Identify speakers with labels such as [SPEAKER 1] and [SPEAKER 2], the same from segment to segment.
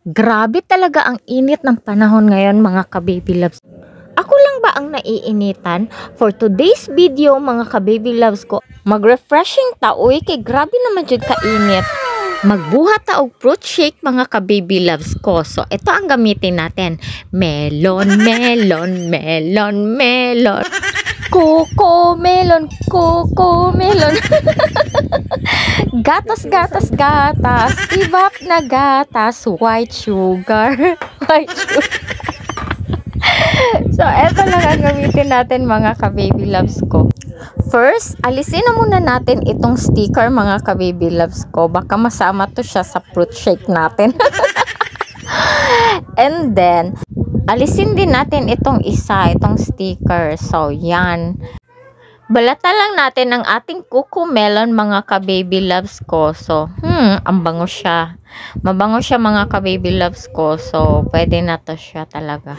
[SPEAKER 1] Grabe talaga ang init ng panahon ngayon mga ka-baby loves. Ako lang ba ang naiinitan? For today's video mga ka-baby loves ko, mag-refreshing taoy kay grabe naman jud ka-init. Magbuhat ta og fruit shake mga ka-baby loves ko. So ito ang gamitin natin. Melon, melon, melon, melon. Coco melon, coco melon. Gatas, gatas, gatas. Ibap na gatas. White sugar. White sugar. So, eto lang ang gamitin natin mga ka-baby loves ko. First, alisin na muna natin itong sticker mga ka-baby loves ko. Baka masama to siya sa fruit shake natin. And then, alisin din natin itong isa, itong sticker. So, yan. Balata lang natin ang ating coco melon mga ka-baby loves ko. So, ang bango siya. Mabango siya mga ka-baby loves ko. So, pwede na to siya talaga.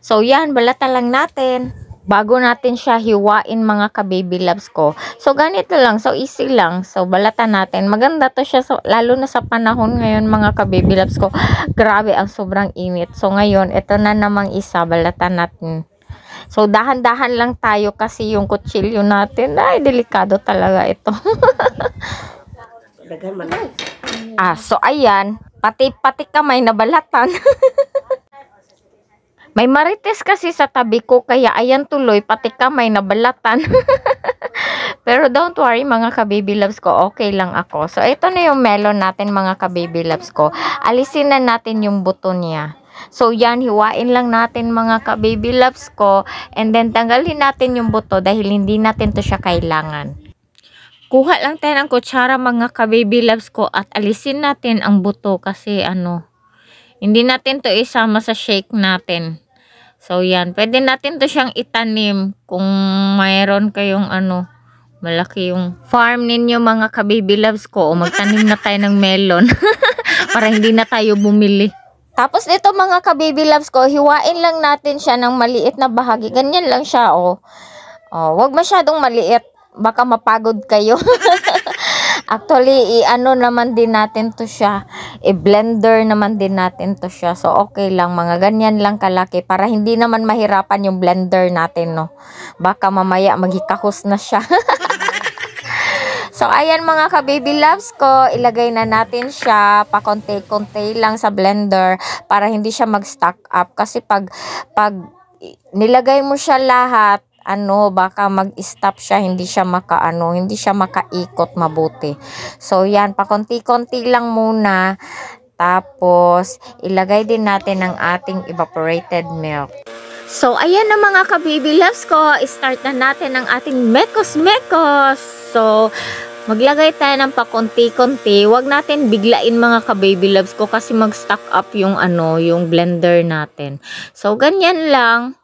[SPEAKER 1] So, yan. Balata lang natin. Bago natin siya hiwain mga ka-baby loves ko. So, ganito lang. So, easy lang. So, balata natin. Maganda to siya. So, lalo na sa panahon ngayon mga ka-baby loves ko. Grabe ang sobrang init. So, ngayon, ito na namang isa. Balata natin. So, dahan-dahan lang tayo kasi yung kutsilyo natin, ay, delikado talaga ito. So, ayan. Pati kamay na balatan. May marites kasi sa tabi ko, kaya ayan tuloy, pati kamay na balatan. Pero don't worry mga ka-baby loves ko, okay lang ako. So, ito na yung melon natin mga ka-baby loves ko. Alisin na natin yung buto niya. So, yan, hiwain lang natin mga ka-baby loves ko. And then, tanggalin natin yung buto dahil hindi natin to siya kailangan. Kuha lang tayo ng kutsara mga ka-baby loves ko at alisin natin ang buto kasi hindi natin to isama sa shake natin. So, yan. Pwede natin to siyang itanim kung mayroon kayong malaki yung farm ninyo mga ka-baby loves ko. O magtanim na tayo ng melon para hindi na tayo bumili. Tapos dito mga ka-baby loves ko, hiwain lang natin siya ng maliit na bahagi. Ganyan lang siya, wag masyadong maliit. Baka mapagod kayo. Actually, naman din natin to siya. I-blender naman din natin to siya. So, okay lang. Mga ganyan lang kalaki para hindi naman mahirapan yung blender natin, no. Baka mamaya maghikahos na siya. So, ayan mga ka-baby loves ko, ilagay na natin siya pakonti-konti lang sa blender para hindi siya mag-stack up. Kasi pag nilagay mo siya lahat, baka mag-stop siya, hindi siya makaikot mabuti. So, yan, pakonti-konti lang muna. Tapos, ilagay din natin ang ating evaporated milk. So, ayan na mga ka-baby loves ko. Start na natin ang ating mekos-mekos. So, maglagay tayo ng pakonti-konti. Huwag natin biglain mga ka-baby loves ko kasi mag-stack up yung yung blender natin. So, ganyan lang.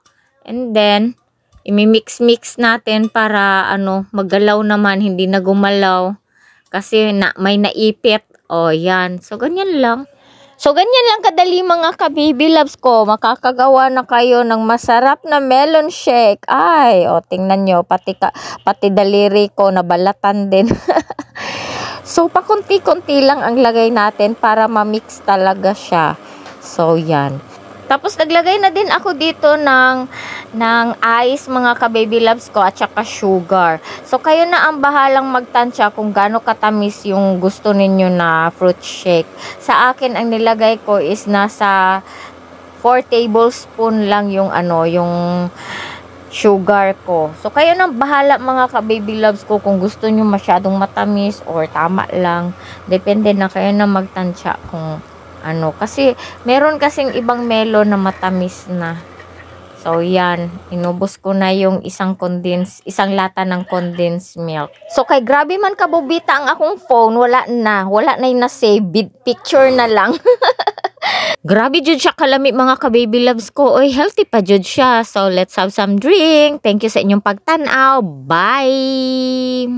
[SPEAKER 1] And then, imi-mix-mix natin para maggalaw naman, hindi na gumalaw. Kasi may naipit. O, yan. So, ganyan lang. So, ganyan lang kadali mga ka-baby loves ko. Makakagawa na kayo ng masarap na melon shake. Ay, tingnan nyo. Pati daliri ko nabalatan din. So, pakunti-kunti lang ang lagay natin para ma-mix talaga siya. So, yan. Tapos, naglagay na din ako dito ng ice mga ka-baby loves ko at saka sugar. So, kayo na ang bahalang magtansya kung gaano katamis yung gusto ninyo na fruit shake. Sa akin, ang nilagay ko is nasa 4 tablespoon lang yung yung sugar ko. So, kayo na bahala mga ka-baby loves ko kung gusto nyo masyadong matamis or tama lang. Depende na kayo na magtansya kung kasi meron kasing ibang melon na matamis na. So, yan. Inubos ko na yung isang lata ng condensed milk. So, kay grabe man kabubita ang akong phone, wala na yung na-save. Picture na lang. Grabe jud siya kalami mga ka-baby loves ko. Oy, healthy pa jud siya. So, let's have some drink. Thank you sa inyong pagtanaw. Bye!